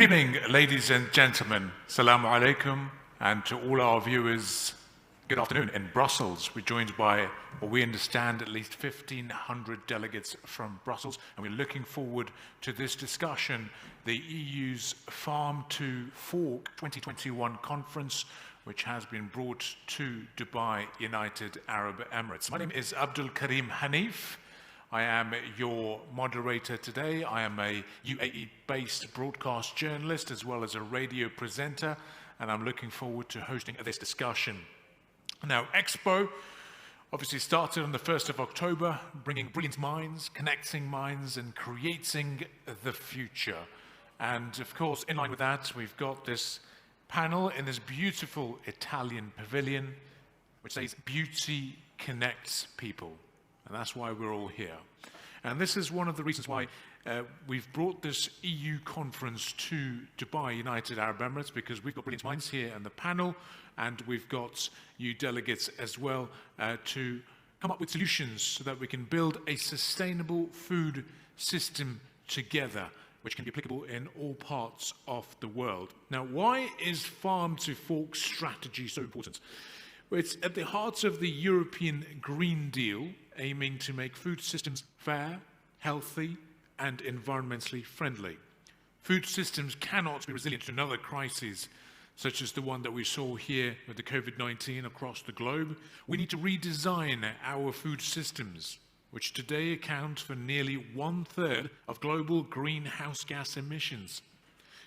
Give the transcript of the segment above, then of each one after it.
Good evening, ladies and gentlemen. Assalamu alaikum, and to all our viewers, good afternoon. In Brussels, we're joined by what we understand at least 1,500 delegates from Brussels, and we're looking forward to this discussion, the EU's Farm to Fork 2021 conference, which has been brought to Dubai, United Arab Emirates. My name is Abdul Karim Hanif. I am your moderator today. I am a UAE-based broadcast journalist as well as a radio presenter, and I'm looking forward to hosting this discussion. Now, Expo obviously started on the 1st of October, bringing brilliant minds, connecting minds, and creating the future. And of course, in line with that, we've got this panel in this beautiful Italian pavilion, which says, "Beauty connects people." And that's why we're all here. And this is one of the reasons why we've brought this EU conference to Dubai, United Arab Emirates, because we've got brilliant minds here on the panel, and we've got you delegates as well to come up with solutions so that we can build a sustainable food system together, which can be applicable in all parts of the world. Now, why is farm to fork strategy so important? Well, it's at the heart of the European Green Deal, aiming to make food systems fair, healthy, and environmentally friendly. Food systems cannot be resilient to another crisis, such as the one that we saw here with the COVID-19 across the globe. We need to redesign our food systems, which today account for nearly 1/3 of global greenhouse gas emissions,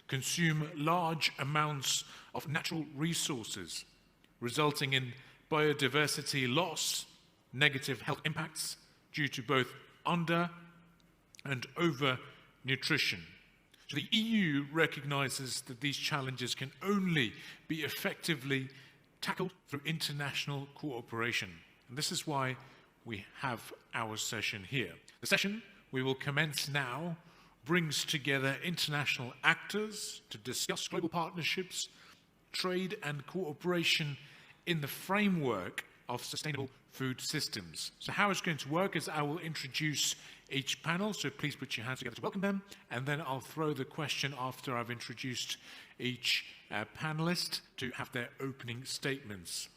consume large amounts of natural resources, resulting in biodiversity loss, negative health impacts due to both under and over nutrition. So the EU recognizes that these challenges can only be effectively tackled through international cooperation. And this is why we have our session here. The session we will commence now brings together international actors to discuss global partnerships, trade and cooperation in the framework of sustainable food systems. So how it's going to work is I will introduce each panel, so please put your hands together to welcome them, and then I'll throw the question after I've introduced each panelist to have their opening statements.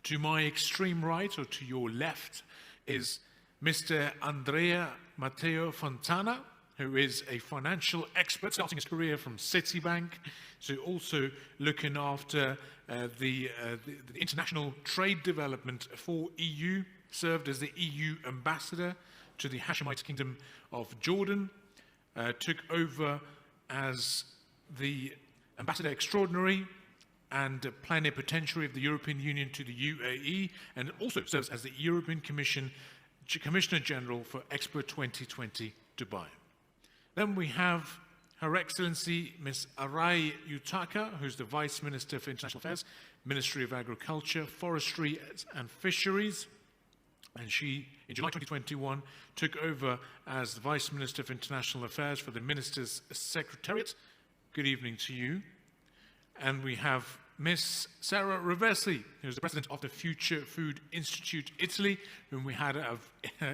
To my extreme right, or to your left, is Mr. Andrea Matteo Fontana, who is a financial expert, starting his career from Citibank, so also looking after the international trade development for EU, served as the EU ambassador to the Hashemite Kingdom of Jordan, took over as the ambassador extraordinary and plenipotentiary of the European Union to the UAE, and also serves as the European Commissioner General for Expo 2020 Dubai. Then we have Her Excellency Ms. Arai Yutaka, who's the Vice Minister for International Affairs, Ministry of Agriculture, Forestry and Fisheries. And she, in July 2021, took over as the Vice Minister for International Affairs for the Minister's Secretariat. Good evening to you. And we have Ms. Sara Reversi, who's the President of the Future Food Institute Italy, whom we had an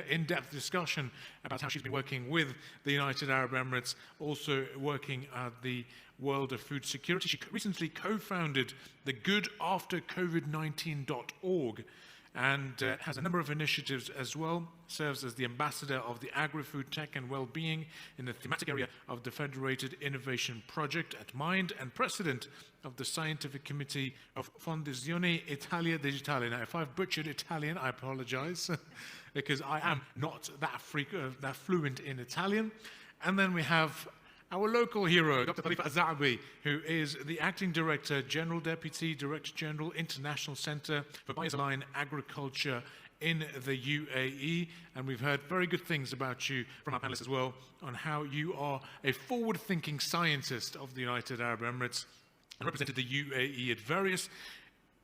in-depth discussion about how she's been working with the United Arab Emirates, also working at the world of food security. She recently co-founded the goodaftercovid19.org and has a number of initiatives as well, serves as the ambassador of the Agri-Food Tech and Wellbeing in the thematic area of the Federated Innovation Project at Mind, and president of the Scientific Committee of Fondazione Italia Digitale. Now, if I've butchered Italian, I apologize, because I am not that fluent in Italian. And then we have our local hero, Dr. Tarifa Zaabi, who is the Acting Director, General Deputy Director General, International Center for Biosaline Agriculture in the UAE. And we've heard very good things about you from our panelists as well, on how you are a forward-thinking scientist of the United Arab Emirates and represented the UAE at various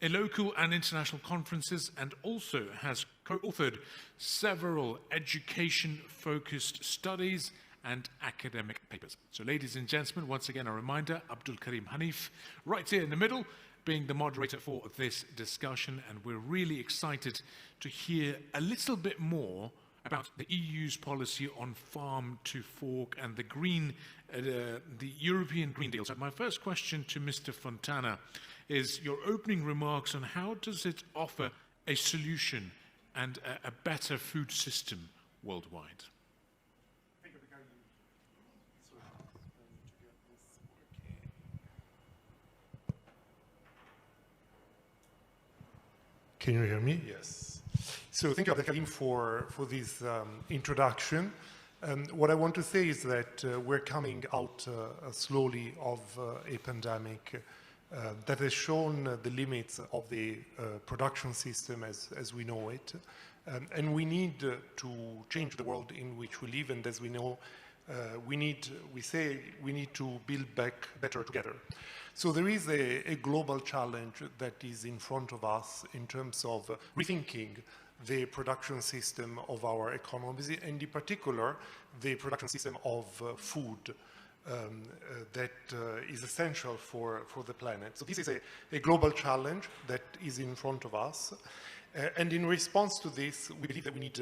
local and international conferences, and also has co-authored several education-focused studies and academic papers. So ladies and gentlemen, once again a reminder, Abdul Karim Hanif, right here in the middle, being the moderator for this discussion, and we're really excited to hear a little bit more about the EU's policy on farm to fork and the European Green Deal. So my first question to Mr. Fontana is your opening remarks on how does it offer a solution and a better food system worldwide? Can you hear me? Yes. So thank you, Karim, for this introduction. What I want to say is that we're coming out slowly of a pandemic that has shown the limits of the production system as we know it. And we need to change the world in which we live, and as we know, we need to build back better together. So there is a global challenge that is in front of us in terms of rethinking the production system of our economies, and in particular, the production system of food that is essential for the planet. So this is a global challenge that is in front of us. And in response to this, we believe that we need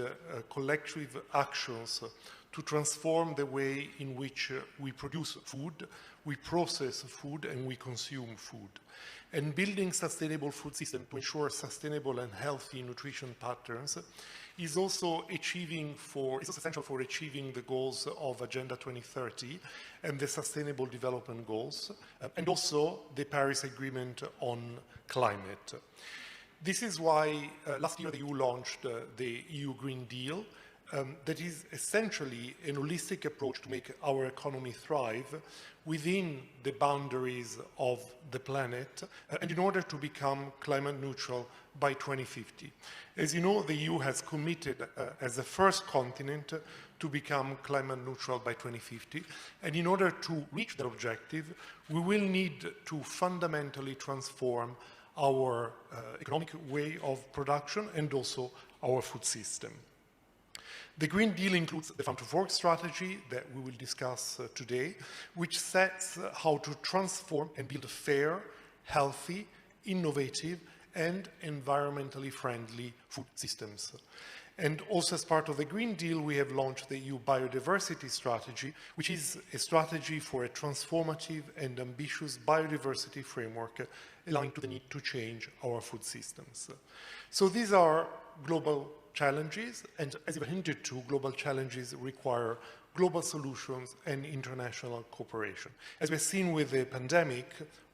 collective actions to transform the way in which we produce food, we process food, and we consume food. And building sustainable food systems to ensure sustainable and healthy nutrition patterns is also essential for achieving the goals of Agenda 2030 and the Sustainable Development Goals, and also the Paris Agreement on climate. This is why last year the EU launched the EU Green Deal, that is essentially an holistic approach to make our economy thrive within the boundaries of the planet and in order to become climate neutral by 2050. As you know, the EU has committed as the first continent to become climate neutral by 2050. And in order to reach that objective, we will need to fundamentally transform our economic way of production and also our food system. The Green Deal includes the Farm to Fork strategy that we will discuss today, which sets how to transform and build fair, healthy, innovative, and environmentally friendly food systems. And also as part of the Green Deal, we have launched the EU Biodiversity Strategy, which is a strategy for a transformative and ambitious biodiversity framework, allowing to the need to change our food systems. So these are global challenges, and as you hinted to, global challenges require global solutions and international cooperation. As we've seen with the pandemic,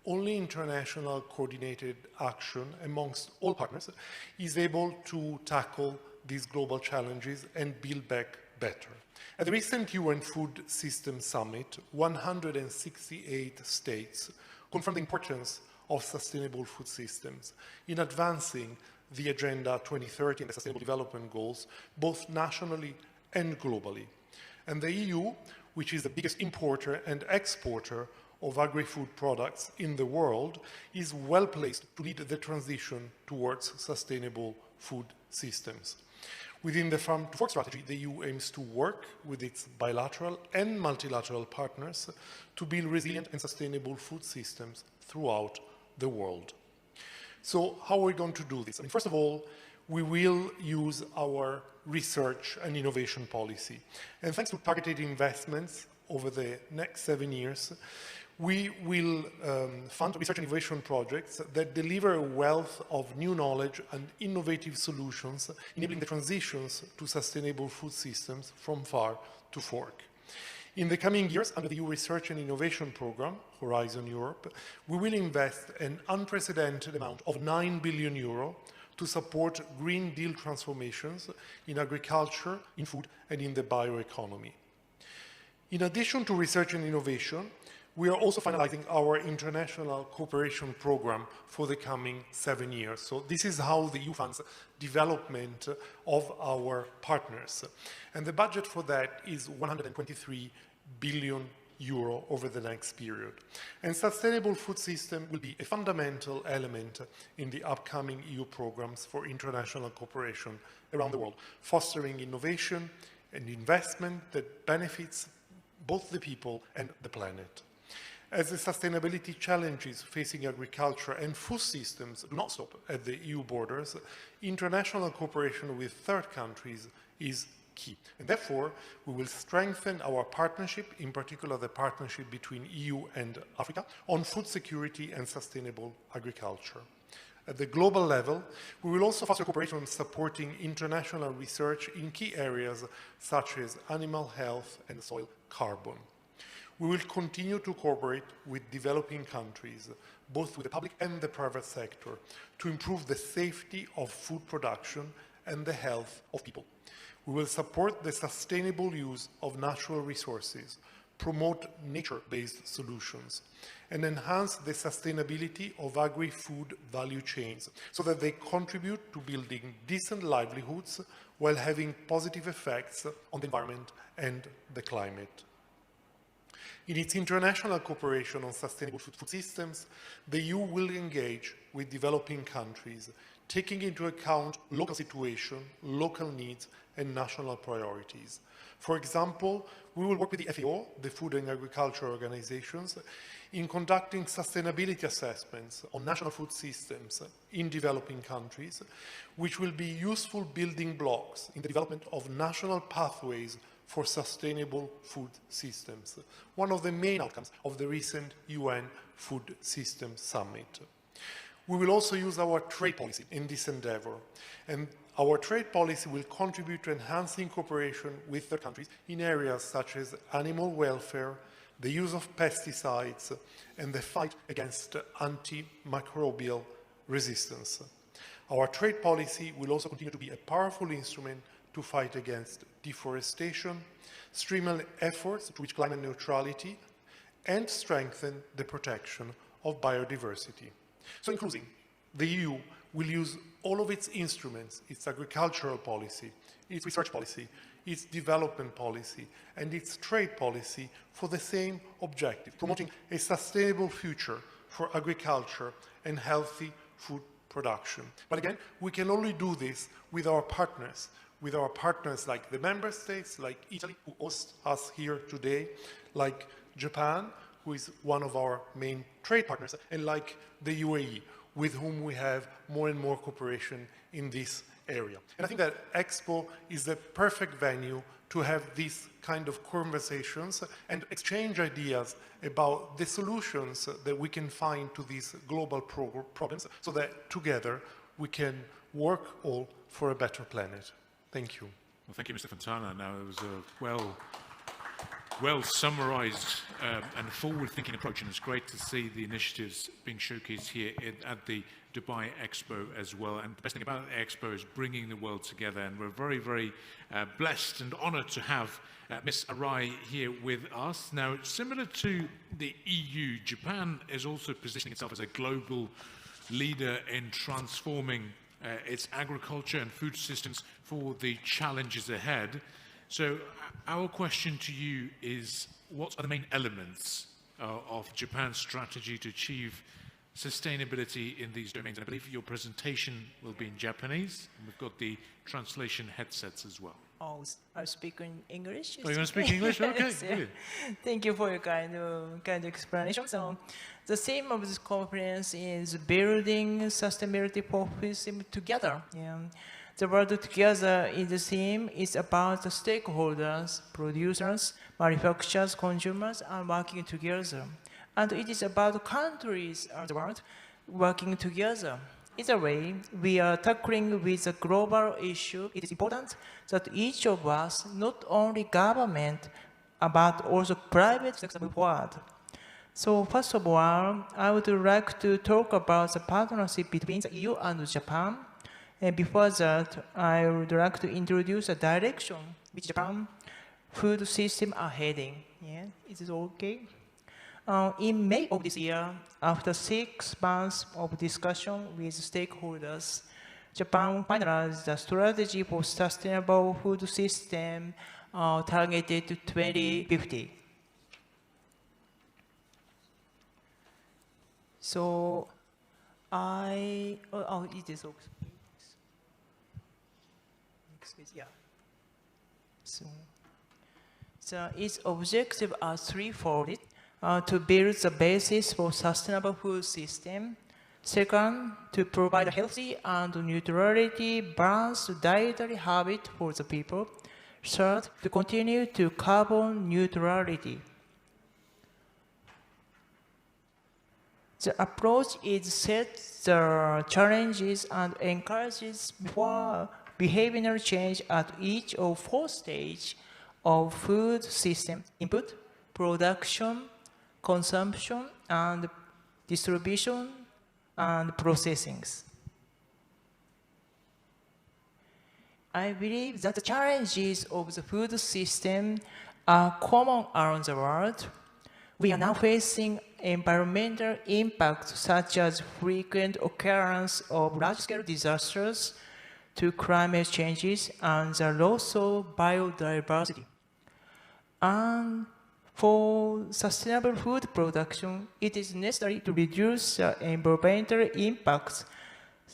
only international coordinated action amongst all partners is able to tackle these global challenges and build back better. At the recent UN Food System Summit, 168 states confirmed the importance of sustainable food systems in advancing the Agenda 2030 and the Sustainable Development Goals, both nationally and globally. And the EU, which is the biggest importer and exporter of agri-food products in the world, is well placed to lead the transition towards sustainable food systems. Within the Farm to Fork strategy, the EU aims to work with its bilateral and multilateral partners to build resilient and sustainable food systems throughout the world. So how are we going to do this? First of all, we will use our research and innovation policy. And thanks to targeted investments over the next 7 years, we will fund research and innovation projects that deliver a wealth of new knowledge and innovative solutions, enabling the transitions to sustainable food systems from farm to fork. In the coming years, under the EU Research and Innovation Programme, Horizon Europe, we will invest an unprecedented amount of €9 billion to support Green Deal transformations in agriculture, in food, and in the bioeconomy. In addition to research and innovation, we are also finalizing our international cooperation program for the coming 7 years. So this is how the EU funds development of our partners. And the budget for that is €123 billion over the next period. And sustainable food system will be a fundamental element in the upcoming EU programs for international cooperation around the world, fostering innovation and investment that benefits both the people and the planet. As the sustainability challenges facing agriculture and food systems do not stop at the EU borders, international cooperation with third countries is key. And therefore, we will strengthen our partnership, in particular the partnership between EU and Africa, on food security and sustainable agriculture. At the global level, we will also foster cooperation on supporting international research in key areas such as animal health and soil carbon. We will continue to cooperate with developing countries, both with the public and the private sector, to improve the safety of food production and the health of people. We will support the sustainable use of natural resources, promote nature-based solutions, and enhance the sustainability of agri-food value chains so that they contribute to building decent livelihoods while having positive effects on the environment and the climate. In its international cooperation on sustainable food systems, the EU will engage with developing countries, taking into account local situation, local needs, and national priorities. For example, we will work with the FAO, the Food and Agriculture Organizations, in conducting sustainability assessments on national food systems in developing countries, which will be useful building blocks in the development of national pathways for sustainable food systems, one of the main outcomes of the recent UN Food Systems Summit. We will also use our trade policy in this endeavor, and our trade policy will contribute to enhancing cooperation with third countries in areas such as animal welfare, the use of pesticides, and the fight against antimicrobial resistance. Our trade policy will also continue to be a powerful instrument to fight against deforestation, streamline efforts to reach climate neutrality, and strengthen the protection of biodiversity. So in closing, the EU will use all of its instruments, its agricultural policy, its research policy, its development policy, and its trade policy for the same objective, promoting a sustainable future for agriculture and healthy food production. But again, we can only do this with our partners like the member states, like Italy, who hosts us here today, like Japan, who is one of our main trade partners, and like the UAE, with whom we have more and more cooperation in this area. And I think that Expo is the perfect venue to have these kind of conversations and exchange ideas about the solutions that we can find to these global problems so that together we can work all for a better planet. Thank you. Well, thank you, Mr. Fontana. Now, it was a well summarized and forward-thinking approach, and it's great to see the initiatives being showcased here at the Dubai Expo as well. And the best thing about the Expo is bringing the world together, and we're very, very blessed and honored to have Miss Arai here with us. Now, similar to the EU, Japan is also positioning itself as a global leader in transforming its agriculture and food systems for the challenges ahead. So our question to you is, what are the main elements of Japan's strategy to achieve sustainability in these domains? And I believe your presentation will be in Japanese, and we've got the translation headsets as well. Oh, I speak in English. Oh, you want to speak English? Okay, Yes, good. Thank you for your kind explanation. So, the theme of this conference is building sustainability for food system together. Yeah. The word together in the theme is about the stakeholders, producers, manufacturers, consumers, and working together. And it is about countries around the world working together. Either way, we are tackling with a global issue. It is important that each of us, not only government, but also private sector, move forward. So first of all, I would like to talk about the partnership between the EU and Japan. And before that, I would like to introduce a direction which Japan food system are heading. Yeah, is it okay? In May of this year, after 6 months of discussion with stakeholders, Japan finalized the strategy for sustainable food system targeted to 2050. So it is okay. Yeah. So its objectives are threefold. To build the basis for sustainable food system. Second, to provide a healthy and neutrality balanced dietary habit for the people. Third, to continue to carbon neutrality. The approach is set the challenges and encourages behavioral change at each of 4 stages of food system: input, production, consumption, and distribution and processing. I believe that the challenges of the food system are common around the world. We are now facing environmental impacts such as frequent occurrence of large-scale disasters to climate changes and the loss of biodiversity. And for sustainable food production, it is necessary to reduce the environmental impacts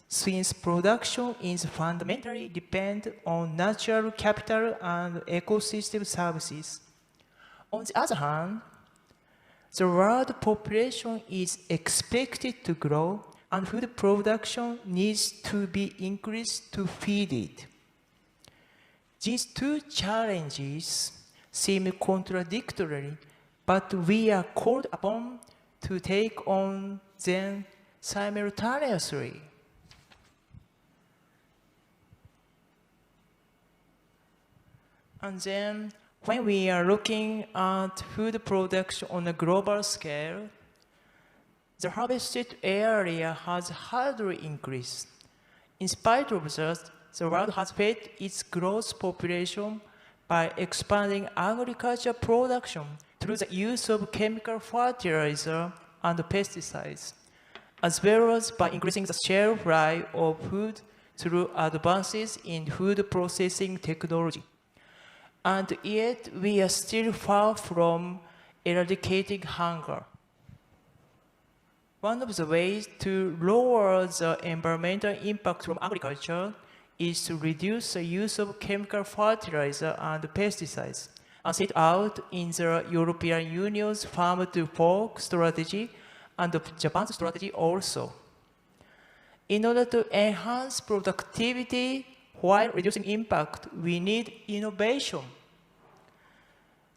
since production is fundamentally dependent on natural capital and ecosystem services. On the other hand, the world population is expected to grow and food production needs to be increased to feed it. These 2 challenges seem contradictory, but we are called upon to take on them simultaneously. And then, when we are looking at food production on a global scale, the harvested area has hardly increased. In spite of that, the world has fed its gross population by expanding agriculture production through the use of chemical fertilizer and pesticides, as well as by increasing the shelf life of food through advances in food processing technology. And yet, we are still far from eradicating hunger. One of the ways to lower the environmental impact from agriculture is to reduce the use of chemical fertilizer and pesticides, as set out in the European Union's Farm to Fork strategy and Japan's strategy also. In order to enhance productivity while reducing impact, we need innovation.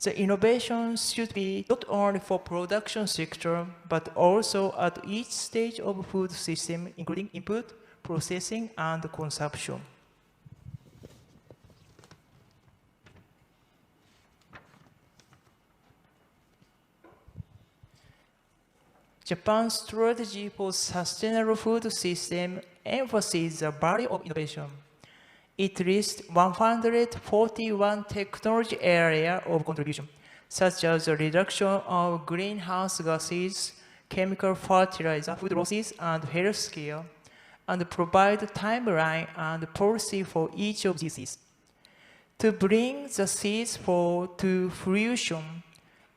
The innovation should be not only for production sector, but also at each stage of the food system, including input, processing, and consumption. Japan's strategy for sustainable food system emphasizes the value of innovation. It lists 141 technology areas of contribution, such as the reduction of greenhouse gases, chemical fertilizer, food losses, and healthcare, and provide a timeline and policy for each of these. To bring the seeds to fruition,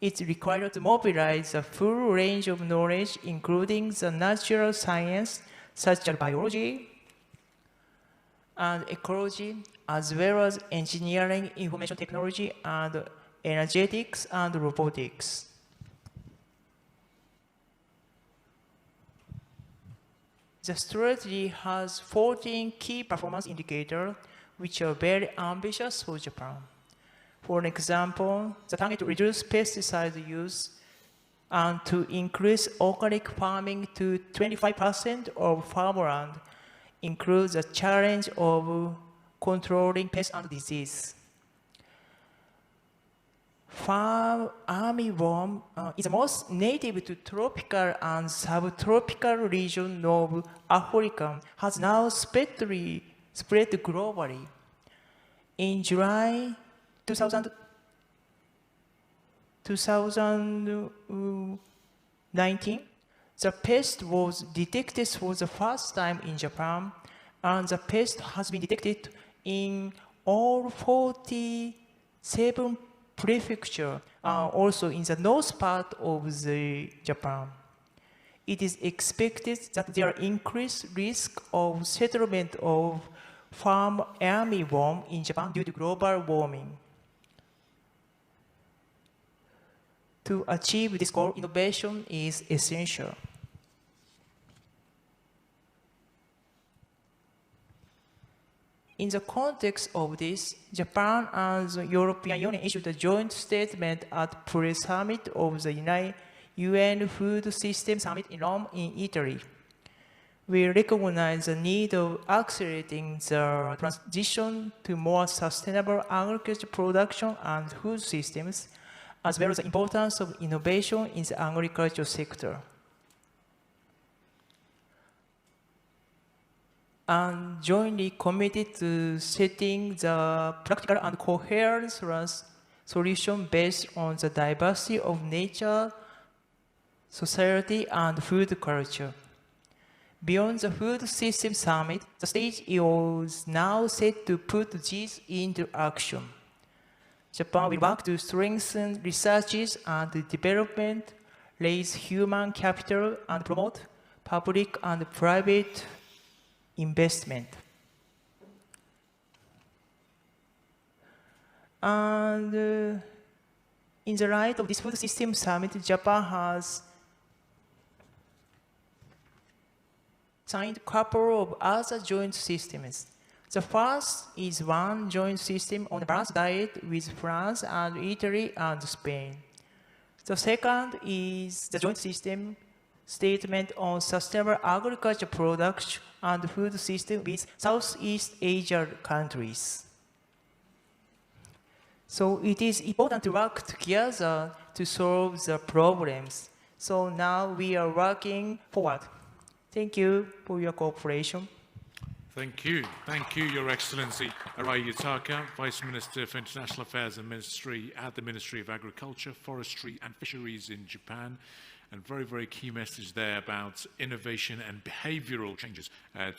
it's required to mobilize a full range of knowledge, including the natural science, such as biology and ecology, as well as engineering, information technology, and energetics and robotics. The strategy has 14 key performance indicators, which are very ambitious for Japan. For example, the target to reduce pesticide use and to increase organic farming to 25% of farmland includes the challenge of controlling pests and disease. Farm armyworm is the most native to tropical and subtropical region of Africa, has now spread globally. In July 2019, the pest was detected for the first time in Japan, and the pest has been detected in all 47 prefectures, also in the north part of Japan. It is expected that there are increased risk of settlement of farm armyworm in Japan due to global warming. To achieve this goal, innovation is essential. In the context of this, Japan and the European Union issued a joint statement at pre-summit of the UN Food System Summit in Rome, in Italy. We recognize the need of accelerating the transition to more sustainable agriculture production and food systems, as well as the importance of innovation in the agriculture sector. And jointly committed to setting the practical and coherent solution based on the diversity of nature, society, and food culture. Beyond the Food System Summit, the stage is now set to put these into action. Japan will work to strengthen researches and development, raise human capital, and promote public and private investment. And in the light of this Food System Summit, Japan has signed a couple of other joint systems. The first is one joint system on a balanced diet with France and Italy and Spain. The second is the joint system statement on sustainable agriculture production and food system with Southeast Asia countries. So it is important to work together to solve the problems. So now we are working forward. Thank you for your cooperation. Thank you, Your Excellency. Arai Yutaka, Vice Minister for International Affairs and Ministry at the Ministry of Agriculture, Forestry and Fisheries in Japan. And very, very key message there about innovation and behavioral changes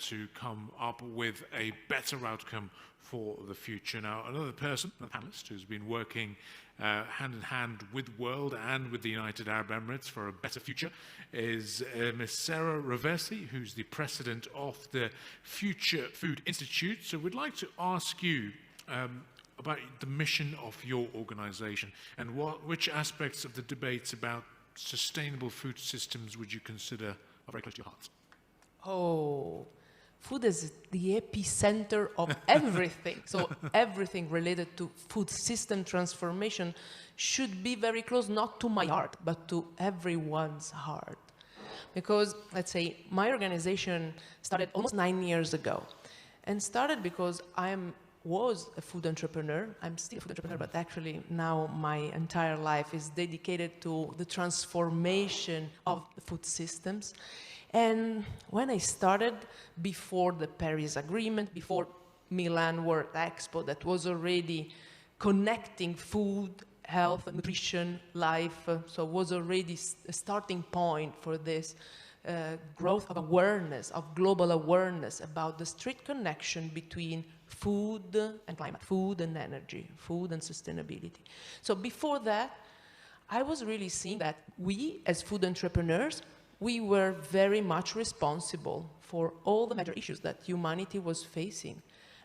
to come up with a better outcome for the future. Now, another person, a panelist, who's been working hand in hand with World and with the United Arab Emirates for a better future is Ms. Sara Reversi, who's the president of the Future Food Institute. So we'd like to ask you about the mission of your organization and which aspects of the debates about sustainable food systems would you consider are very close to your heart? Oh, food is the epicenter of everything. So everything related to food system transformation should be very close, not to my heart, but to everyone's heart. Because, let's say, my organization started almost 9 years ago. And started because was a food entrepreneur. I'm still a food entrepreneur, but actually now my entire life is dedicated to the transformation of the food systems. And when I started, before the Paris Agreement, before Milan World Expo, that was already connecting food, health, nutrition, life, so was already a starting point for this growth of awareness, of global awareness about the strict connection between food and climate, food and energy, food and sustainability. So before that, I was really seeing that we, as food entrepreneurs, we were very much responsible for all the major issues that humanity was facing.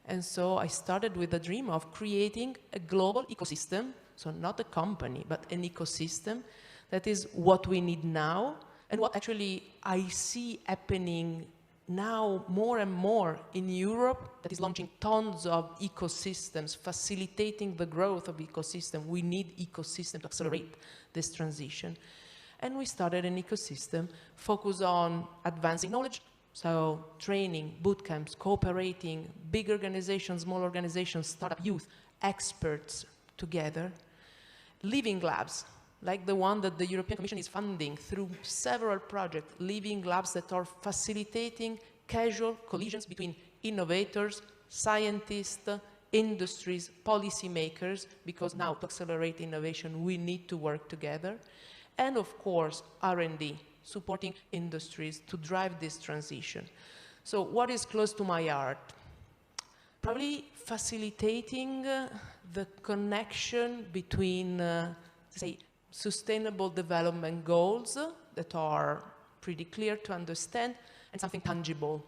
And so I started with the dream of creating a global ecosystem, so not a company, but an ecosystem that is what we need now and what actually I see happening now more and more in Europe, that is launching tons of ecosystems, facilitating the growth of ecosystem. We need ecosystem to accelerate this transition. And we started an ecosystem focused on advancing knowledge, so training, boot camps, cooperating, big organizations, small organizations, startup youth, experts together, living labs, like the one that the European Commission is funding through several projects, living labs that are facilitating casual collisions between innovators, scientists, industries, policymakers, because now to accelerate innovation, we need to work together. And of course, R&D, supporting industries to drive this transition. So what is close to my heart? Probably facilitating the connection between, say, sustainable development goals that are pretty clear to understand and something tangible.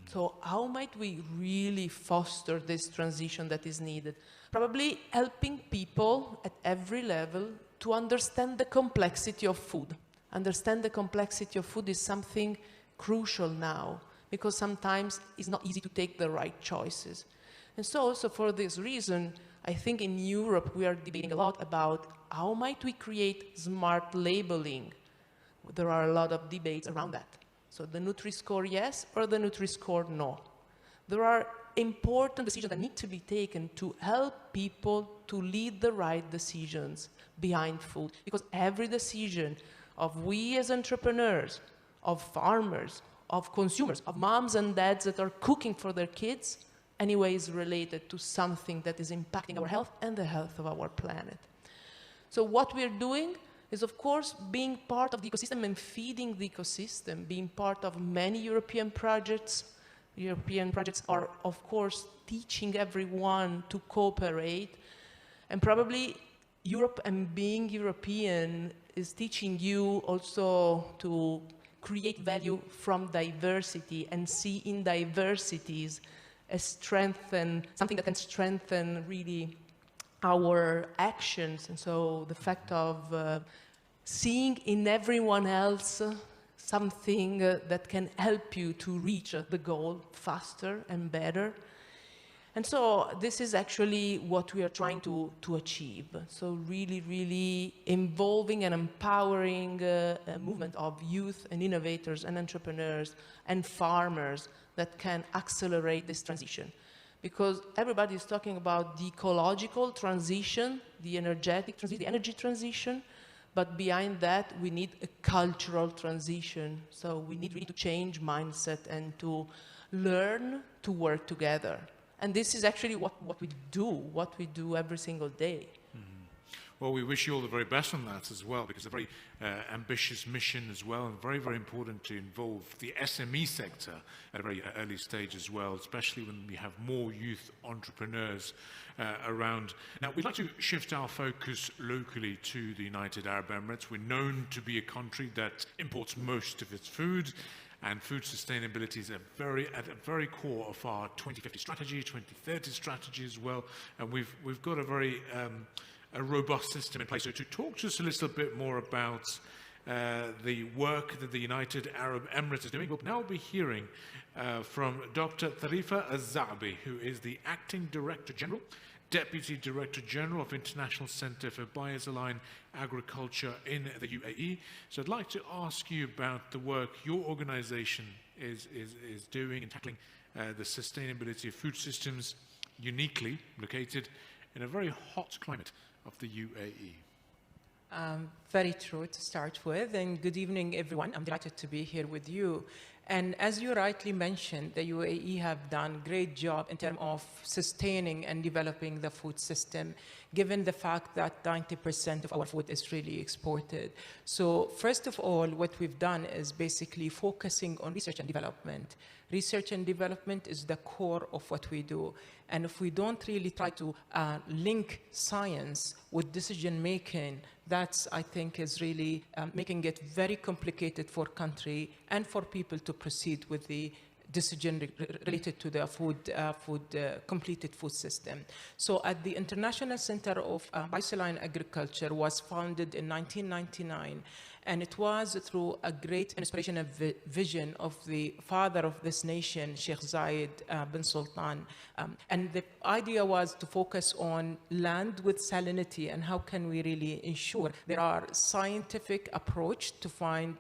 So how might we really foster this transition that is needed? Probably helping people at every level to understand the complexity of food. Understand the complexity of food is something crucial now, because sometimes it's not easy to take the right choices. And so also for this reason, I think in Europe we are debating a lot about how might we create smart labeling. There are a lot of debates around that. So the Nutri-Score yes or the Nutri-Score no. There are important decisions that need to be taken to help people to lead the right decisions behind food. Because every decision of we as entrepreneurs, of farmers, of consumers, of moms and dads that are cooking for their kids, anyway is related to something that is impacting our health and the health of our planet. So what we're doing is, of course, being part of the ecosystem and feeding the ecosystem, being part of many European projects. European projects are, of course, teaching everyone to cooperate. And probably Europe and being European is teaching you also to create value from diversity and see in diversities a strength and something that can strengthen really our actions. And so the fact of seeing in everyone else something that can help you to reach the goal faster and better. And so this is actually what we are trying to achieve. So really, really involving and empowering a movement of youth and innovators and entrepreneurs and farmers that can accelerate this transition. Because everybody is talking about the ecological transition, the energetic transition, the energy transition, but behind that we need a cultural transition. So we need really to change mindset and to learn to work together. And this is actually what we do every single day. Well, we wish you all the very best on that as well, because it's a very ambitious mission as well, and very, very important to involve the SME sector at a very early stage as well, especially when we have more youth entrepreneurs around. Now, we'd like to shift our focus locally to the United Arab Emirates. We're known to be a country that imports most of its food, and food sustainability is at the very core of our 2050 strategy, 2030 strategy as well, and we've got a very a robust system in place. So to talk to us a little bit more about the work that the United Arab Emirates is doing, we'll now be hearing from Dr. Tarifa Zaabi, who is the Acting Director General, Deputy Director General of International Center for Biosaline Agriculture in the UAE. So I'd like to ask you about the work your organization is doing in tackling the sustainability of food systems, uniquely located in a very hot climate of the UAE. Very true to start with, and good evening, everyone. I'm delighted to be here with you. And as you rightly mentioned, the UAE have done a great job in terms of sustaining and developing the food system, given the fact that 90% of our food is really exported. So first of all, what we've done is basically focusing on research and development. Research and development is the core of what we do. And if we don't really try to link science with decision making, that's, I think, is really making it very complicated for country and for people to proceed with the decision related to the completed food system. So at the International Center of Biosaline Agriculture was founded in 1999, and it was through a great inspiration and vision of the father of this nation, Sheikh Zayed bin Sultan. And the idea was to focus on land with salinity and how can we really ensure there are scientific approach to find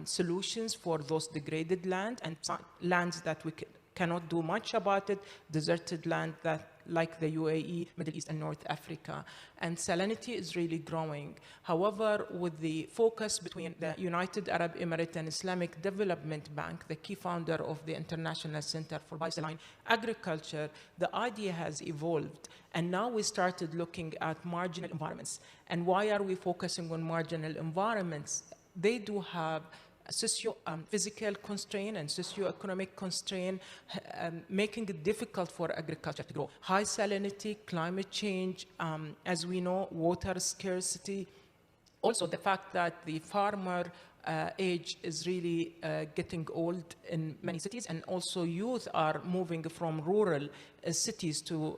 solutions for those degraded land and lands that we cannot do much about it, deserted land that like the UAE, Middle East, and North Africa. And salinity is really growing. However, with the focus between the United Arab Emirates and Islamic Development Bank, the key founder of the International Center for Biosaline Agriculture, the idea has evolved. And now we started looking at marginal environments. And why are we focusing on marginal environments? They do have socio-physical constraint and socio-economic constraint, making it difficult for agriculture to grow. High salinity, climate change, as we know, water scarcity. Also the fact that the farmer age is really getting old in many cities, and also youth are moving from rural cities to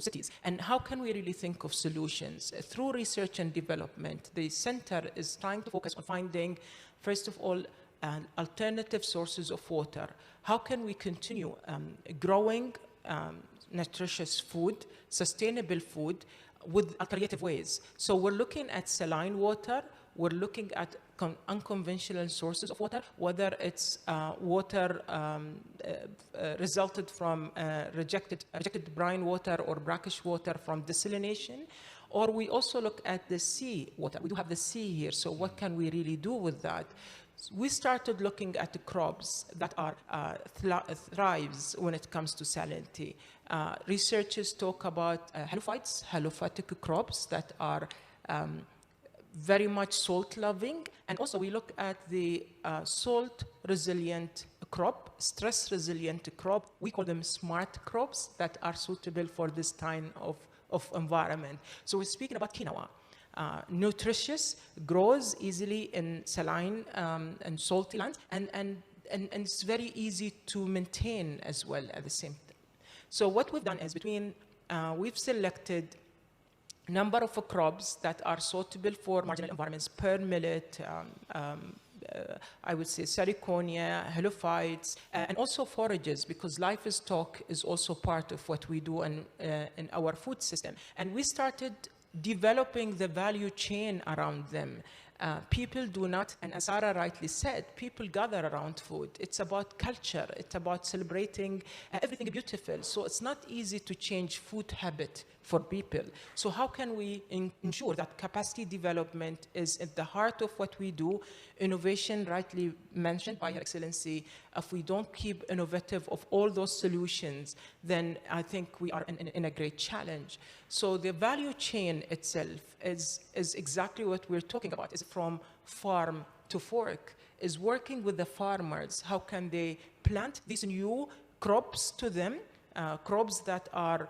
cities. And how can we really think of solutions? Through research and development, the center is trying to focus on finding, first of all, alternative sources of water. How can we continue growing nutritious food, sustainable food, with alternative ways. So we're looking at saline water, we're looking at unconventional sources of water, whether it's water resulted from rejected brine water or brackish water from desalination, or we also look at the sea water. We do have the sea here, so what can we really do with that? We started looking at the crops that are thrives when it comes to salinity. Researchers talk about halophytes, halophytic crops that are very much salt-loving, and also we look at the salt-resilient crop, stress-resilient crop. We call them smart crops that are suitable for this kind of environment. So we're speaking about quinoa. Nutritious, grows easily in saline and salty lands, and it's very easy to maintain as well at the same time. So what we've done is we've selected number of crops that are suitable for marginal environments, pearl millet, I would say siliconia, halophytes, and also forages, because livestock is also part of what we do in our food system. And we started developing the value chain around them. People do not, and as Sara rightly said, people gather around food. It's about culture. It's about celebrating everything beautiful. So it's not easy to change food habit for people. So how can we ensure that capacity development is at the heart of what we do? Innovation, rightly mentioned by Her Excellency. If we don't keep innovative of all those solutions, then I think we are in a great challenge. So the value chain itself is exactly what we're talking about. Is from farm to fork, is working with the farmers. How can they plant these new crops to them? Crops that are,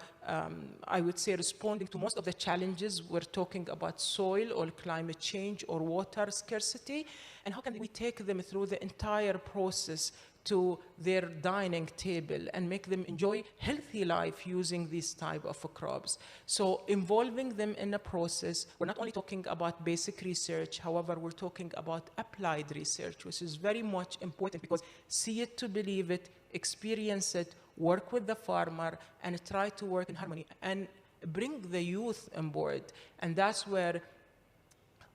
I would say, responding to most of the challenges. We're talking about soil or climate change or water scarcity. And how can we take them through the entire process to their dining table and make them enjoy healthy life using these type of crops? So involving them in a process, we're not only talking about basic research, however, we're talking about applied research, which is very much important, because see it to believe it, experience it, work with the farmer, and try to work in harmony and bring the youth on board. And that's where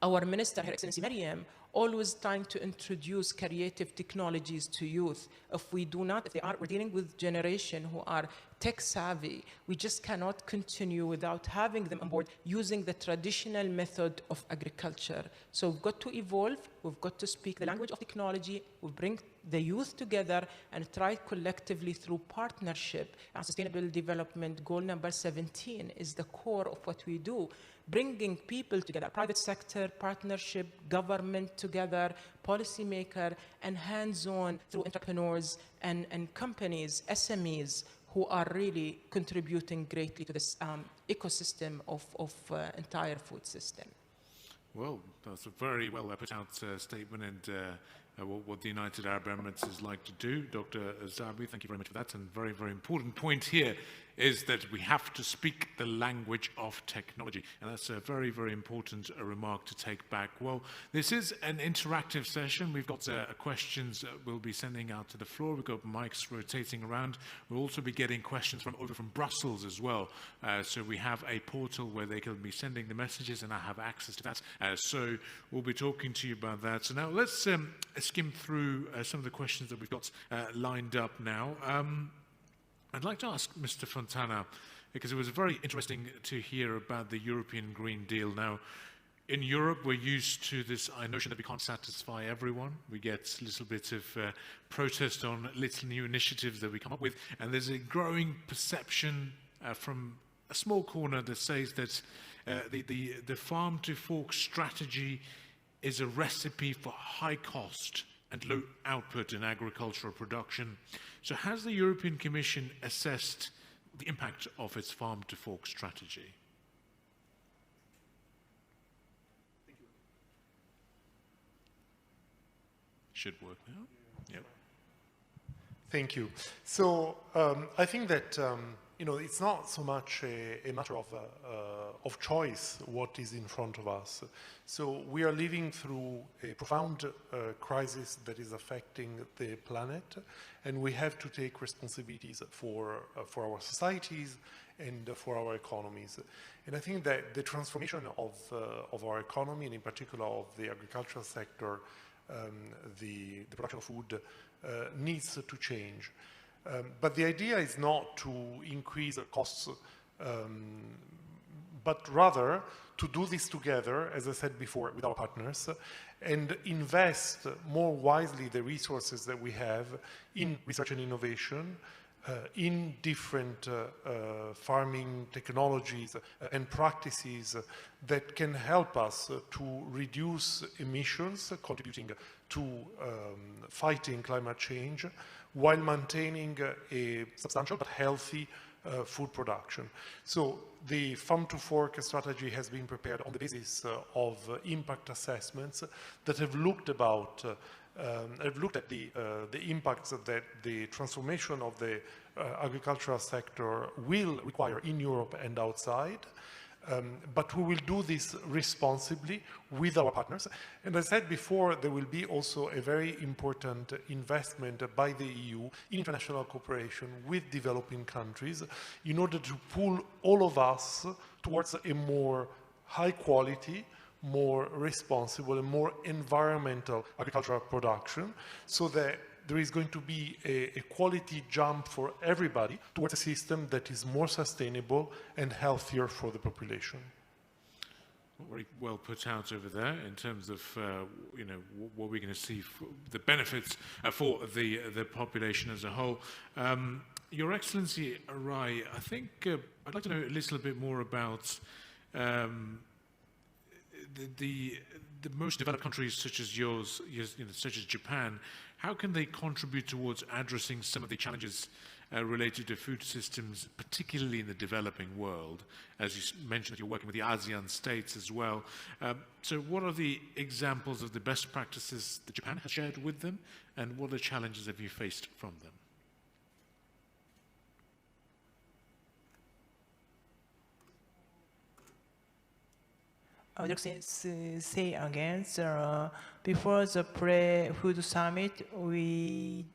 our Minister, Her Excellency Maryam, always trying to introduce creative technologies to youth. If we do not, we're dealing with generation who are tech savvy, we just cannot continue without having them on board using the traditional method of agriculture. So we've got to evolve, we've got to speak the language of technology, we bring the youth together and try collectively through partnership. And Sustainable Development Goal number 17 is the core of what we do. Bringing people together, private sector, partnership, government together, policymaker, and hands-on through entrepreneurs and companies, SMEs, who are really contributing greatly to this ecosystem of entire food system. Well, that's a very well put out statement, and what the United Arab Emirates is like to do. Dr. Zaabi, thank you very much for that. And very, very important point here is that we have to speak the language of technology. And that's a very, very important remark to take back. Well, this is an interactive session. We've got questions we'll be sending out to the floor. We've got mics rotating around. We'll also be getting questions from Brussels as well. So we have a portal where they can be sending the messages, and I have access to that. So we'll be talking to you about that. So now let's skim through some of the questions that we've got lined up now. I'd like to ask Mr. Fontana, because it was very interesting to hear about the European Green Deal. Now, in Europe, we're used to this notion that we can't satisfy everyone. We get a little bit of protest on little new initiatives that we come up with, and there's a growing perception from a small corner that says that the farm-to-fork strategy is a recipe for high cost and low output in agricultural production. So has the European Commission assessed the impact of its farm-to-fork strategy? Should work now. Yep. Thank you. So I think that it's not so much a matter of choice what is in front of us. So we are living through a profound crisis that is affecting the planet, and we have to take responsibilities for our societies and for our economies. And I think that the transformation of our economy, and in particular of the agricultural sector, the production of food, needs to change. But the idea is not to increase costs, but rather to do this together, as I said before, with our partners, and invest more wisely the resources that we have in research and innovation, in different farming technologies and practices that can help us to reduce emissions, contributing to fighting climate change, while maintaining a substantial but healthy food production. So the Farm to Fork strategy has been prepared on the basis of impact assessments that have looked at the impacts that the transformation of the agricultural sector will require in Europe and outside. But we will do this responsibly with our partners. And as I said before, there will be also a very important investment by the EU in international cooperation with developing countries in order to pull all of us towards a more high quality, more responsible and more environmental agricultural production, so that there is going to be a quality jump for everybody towards a system that is more sustainable and healthier for the population. Very well put out over there in terms of what we're going to see, the benefits for the population as a whole. Your Excellency, Arai, I think I'd like to know a little bit more about the most developed countries such as yours, such as Japan. How can they contribute towards addressing some of the challenges related to food systems, particularly in the developing world? As you mentioned, you're working with the ASEAN states as well. So what are the examples of the best practices that Japan has shared with them, and what are the challenges have you faced from them? I would like to say again, before the pre-food summit, we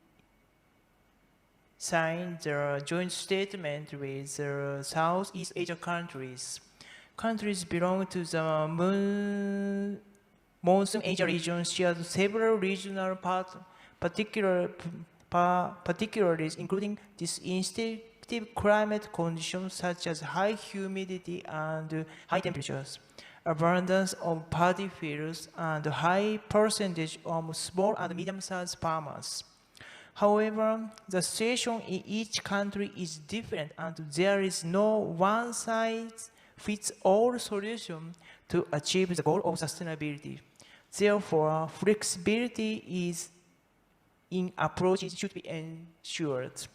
signed the joint statement with Southeast Asia countries. Countries belong to the Monsoon Asia region shared several regional particularities, including distinctive climate conditions such as high humidity and high temperatures, abundance of paddy fields, and high percentage of small and medium-sized farmers. However, the situation in each country is different, and there is no one-size-fits-all solution to achieve the goal of sustainability. Therefore, flexibility in approaches should be ensured.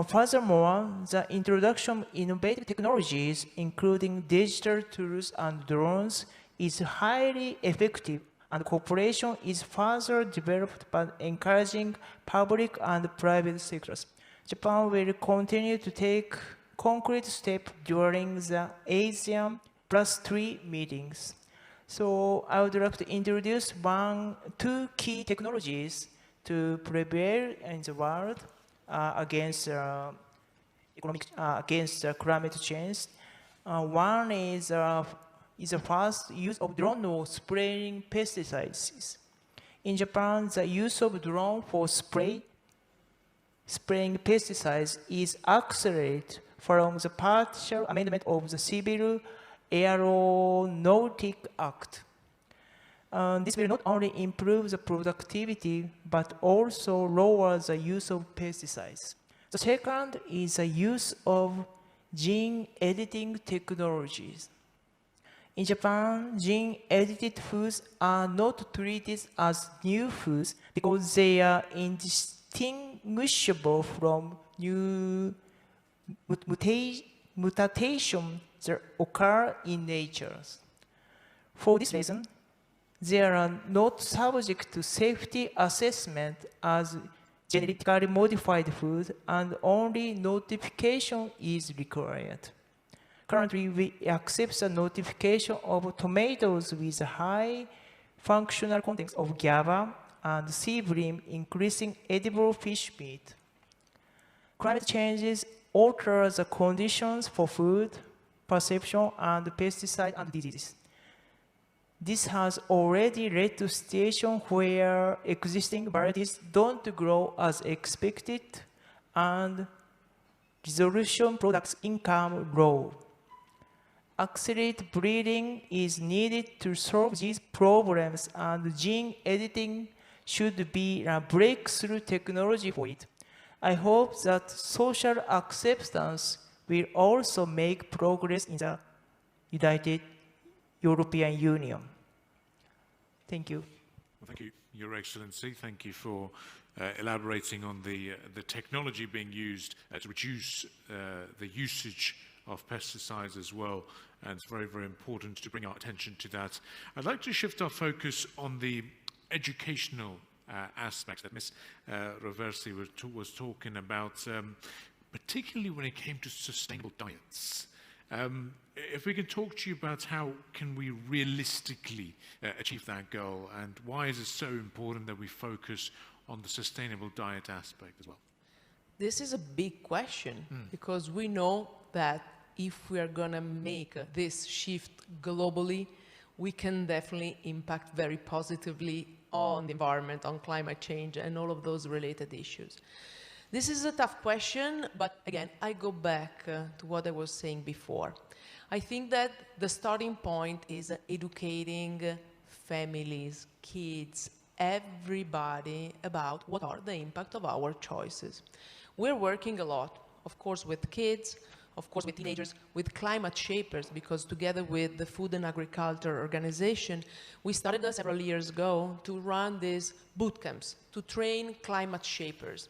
Furthermore, the introduction of innovative technologies, including digital tools and drones, is highly effective, and cooperation is further developed by encouraging public and private sectors. Japan will continue to take concrete steps during the ASEAN +3 meetings. So I would like to introduce two key technologies to prevail in the world against climate change. One is the first use of drone for spraying pesticides. In Japan, the use of drone for spraying pesticides is accelerated following the partial amendment of the Civil Aeronautic Act. This will not only improve the productivity, but also lower the use of pesticides. The second is the use of gene editing technologies. In Japan, gene-edited foods are not treated as new foods because they are indistinguishable from new mutations that occur in nature. For this reason, they are not subject to safety assessment as genetically modified food, and only notification is required. Currently, we accept the notification of tomatoes with high functional contents of GABA and sea bream, increasing edible fish meat. Climate changes alter the conditions for food, perception, and pesticide and diseases. This has already led to situations where existing varieties don't grow as expected and resolution products income low. Accelerated breeding is needed to solve these problems, and gene editing should be a breakthrough technology for it. I hope that social acceptance will also make progress in the United European Union. Thank you. Well, thank you, Your Excellency. Thank you for elaborating on the technology being used to reduce the usage of pesticides as well. And it's very, very important to bring our attention to that. I'd like to shift our focus on the educational aspects that Ms. Roversi was talking about, particularly when it came to sustainable diets. If we can talk to you about how can we realistically achieve that goal, and why is it so important that we focus on the sustainable diet aspect as well? This is a big question because we know that if we are going to make this shift globally, we can definitely impact very positively on the environment, on climate change, and all of those related issues. This is a tough question, but again, I go back to what I was saying before. I think that the starting point is educating families, kids, everybody about what are the impact of our choices. We're working a lot, of course, with kids, of course, with teenagers, with climate shapers, because together with the Food and Agriculture Organization, we started several years ago to run these boot camps to train climate shapers.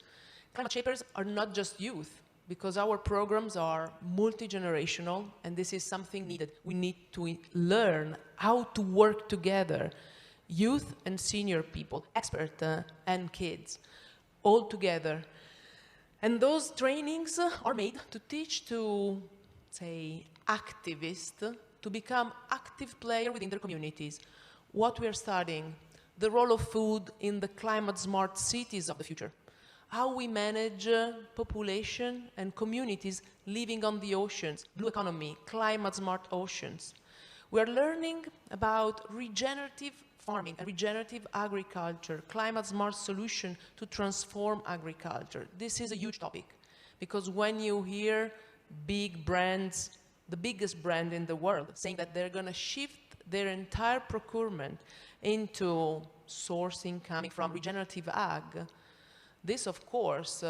Climate shapers are not just youth, because our programs are multi-generational, and this is something needed. We need to learn how to work together, youth and senior people, experts and kids, all together. And those trainings are made to teach to, say, activists to become active players within their communities. What we are studying, the role of food in the climate-smart cities of the future, how we manage population and communities living on the oceans, blue economy, climate-smart oceans. We are learning about regenerative farming and regenerative agriculture, climate-smart solution to transform agriculture. This is a huge topic, because when you hear big brands, the biggest brand in the world, saying that they're going to shift their entire procurement into sourcing coming from regenerative ag, this, of course,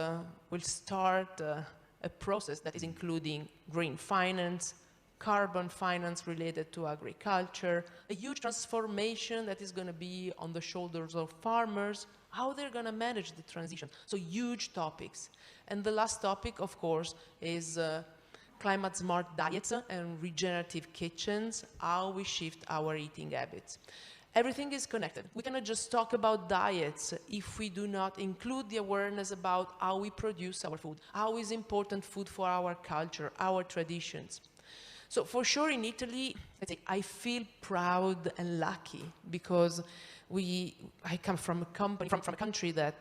will start a process that is including green finance, carbon finance related to agriculture, a huge transformation that is going to be on the shoulders of farmers, how they're going to manage the transition. So huge topics. And the last topic, of course, is climate-smart diets and regenerative kitchens, how we shift our eating habits. Everything is connected. We cannot just talk about diets if we do not include the awareness about how we produce our food, how is important food for our culture, our traditions. So for sure in Italy, I feel proud and lucky because I come from a country that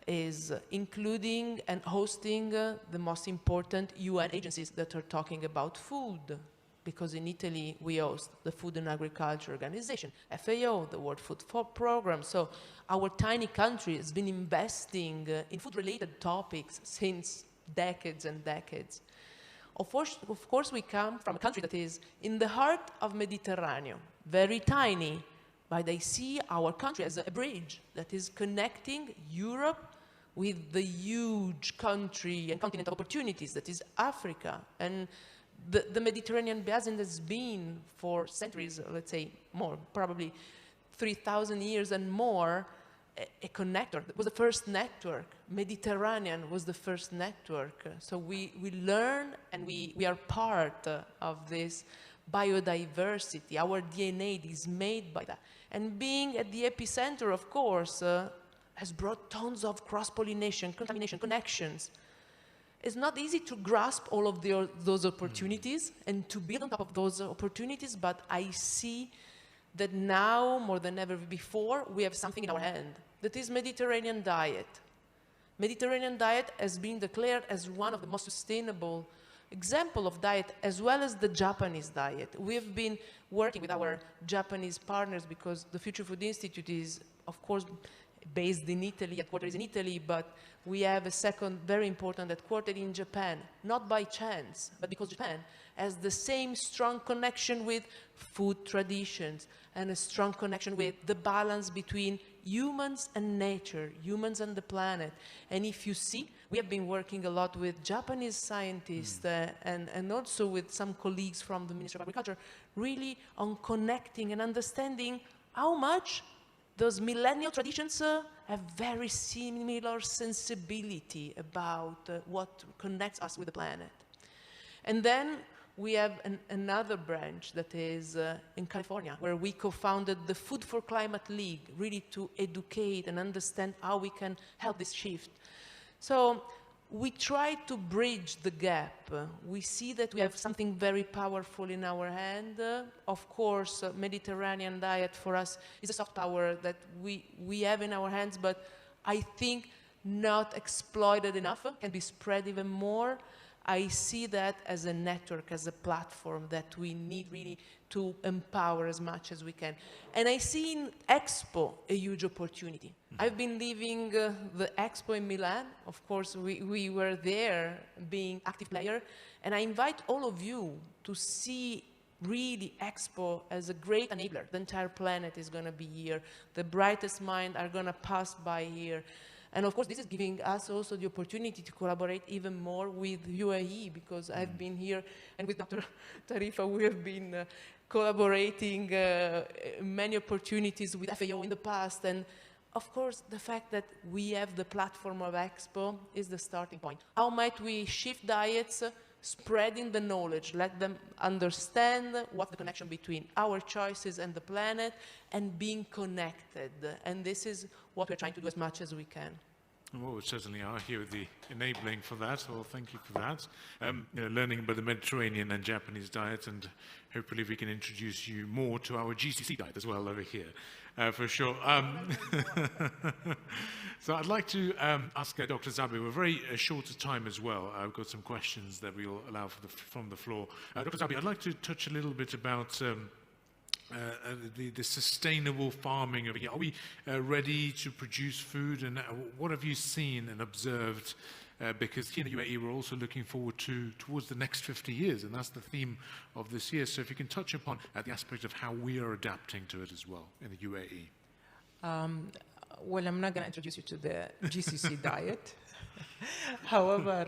is including and hosting the most important UN agencies that are talking about food. Because in Italy, we host the Food and Agriculture Organization, FAO, the World Food Programme. So our tiny country has been investing in food-related topics since decades and decades. Of course, we come from a country that is in the heart of Mediterranean, very tiny, but I see our country as a bridge that is connecting Europe with the huge country and continent of opportunities that is Africa. And the Mediterranean basin has been for centuries, let's say more, probably 3,000 years and more, a connector. It was the first network. Mediterranean was the first network. So we learn and we are part of this biodiversity. Our DNA is made by that. And being at the epicenter, of course, has brought tons of cross-pollination, contamination, connections. It's not easy to grasp all of those opportunities and to build on top of those opportunities, but I see that now, more than ever before, we have something in our hand. That is Mediterranean diet. Mediterranean diet has been declared as one of the most sustainable example of diet, as well as the Japanese diet. We've been working with our Japanese partners because the Future Food Institute is, of course, based in Italy, headquartered in Italy, but we have a second very important headquartered in Japan, not by chance, but because Japan has the same strong connection with food traditions and a strong connection with the balance between humans and nature, humans and the planet. And if you see, we have been working a lot with Japanese scientists and also with some colleagues from the Ministry of Agriculture, really on connecting and understanding how much those millennial traditions have very similar sensibility about what connects us with the planet. And then we have another branch that is in California, where we co-founded the Food for Climate League, really to educate and understand how we can help this shift. So we try to bridge the gap. We see that we have something very powerful in our hand. Of course, Mediterranean diet for us is a soft power that we have in our hands, but I think not exploited enough, can be spread even more. I see that as a network, as a platform that we need really to empower as much as we can. And I see in Expo a huge opportunity. I've been leaving the Expo in Milan. Of course, we were there being active player. And I invite all of you to see really Expo as a great enabler. The entire planet is going to be here. The brightest minds are going to pass by here. And of course, this is giving us also the opportunity to collaborate even more with UAE, because I've been here, and with Dr. Tarifa, we have been collaborating many opportunities with FAO in the past. And of course, the fact that we have the platform of Expo is the starting point. How might we shift diets, spreading the knowledge, let them understand what's the connection between our choices and the planet, and being connected. And this is what we're trying to do as much as we can. Well, we certainly are here with the enabling for that, so thank you for that. Learning about the Mediterranean and Japanese diet, and hopefully we can introduce you more to our GCC diet as well over here, for sure. So I'd like to ask Dr. Zaabi, we're very short of time as well. I've got some questions that we'll allow from the floor. Dr. Zaabi, I'd like to touch a little bit about the sustainable farming over here. Are we ready to produce food, and what have you seen and observed? Because here in the UAE, we're also looking forward towards the next 50 years, and that's the theme of this year. So if you can touch upon the aspect of how we are adapting to it as well in the UAE. Well, I'm not going to introduce you to the GCC diet. However,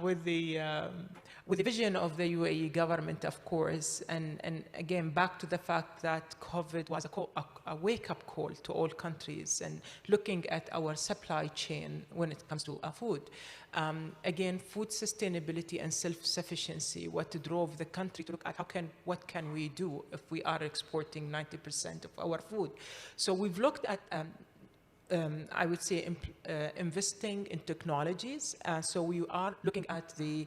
with the vision of the UAE government, of course, and again, back to the fact that COVID was a wake-up call to all countries, and looking at our supply chain when it comes to food. Again, food sustainability and self-sufficiency, what drove the country to look at what can we do if we are exporting 90% of our food. So we've looked at I would say investing in technologies. So we are looking at the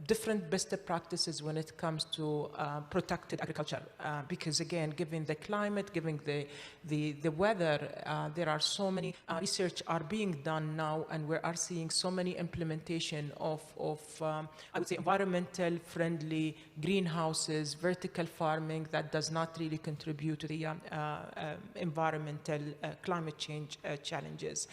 different best practices when it comes to protected agriculture. Because again, given the climate, given the weather, there are so many research are being done now, and we are seeing so many implementation of I would say environmental friendly greenhouses, vertical farming that does not really contribute to the environmental climate change challenges.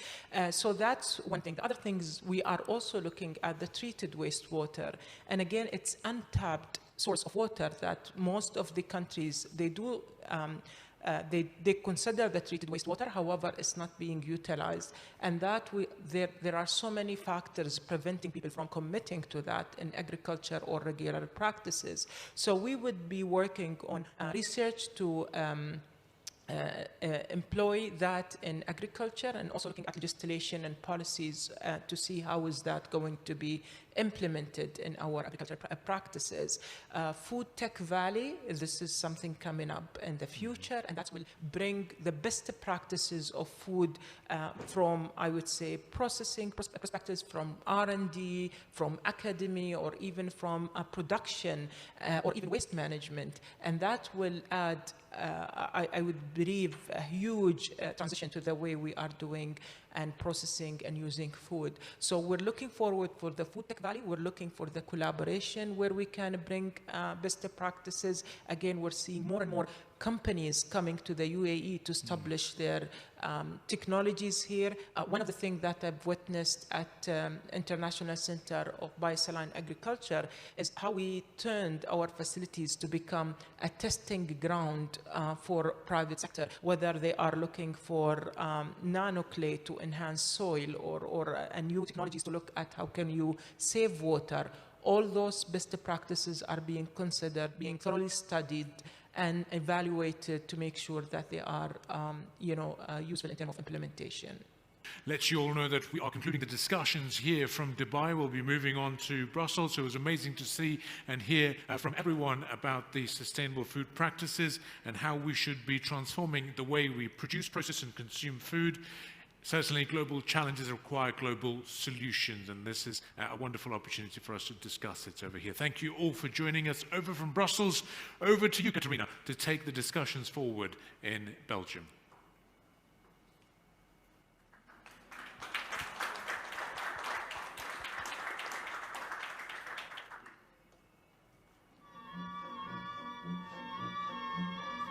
So that's one thing. The other things, we are also looking at the treated wastewater. And again, it's untapped source of water that most of the countries, they do, they consider the treated wastewater, however, it's not being utilized. And that there are so many factors preventing people from committing to that in agriculture or regular practices. So we would be working on research to employ that in agriculture, and also looking at legislation and policies to see how is that going to be implemented in our agricultural practices. Food Tech Valley, this is something coming up in the future, and that will bring the best practices of food from, I would say, processing perspectives, from R&D, from academy, or even from production, or even waste management. And that will add, I would believe, a huge transition to the way we are doing and processing and using food. So we're looking forward for the Food Tech Valley. We're looking for the collaboration where we can bring best practices. Again, we're seeing more and more companies coming to the UAE to establish their technologies here. One of the things that I've witnessed at International Center of Biosaline Agriculture is how we turned our facilities to become a testing ground for private sector, whether they are looking for nanoclay to enhance soil, or new technologies to look at how can you save water. All those best practices are being considered, being thoroughly studied and evaluated to make sure that they are useful in terms of implementation. Let you all know that we are concluding the discussions here from Dubai. We'll be moving on to Brussels. So it was amazing to see and hear from everyone about the sustainable food practices and how we should be transforming the way we produce, process, and consume food. Certainly, global challenges require global solutions, and this is a wonderful opportunity for us to discuss it over here. Thank you all for joining us over from Brussels. Over to you, Katerina, to take the discussions forward in Belgium.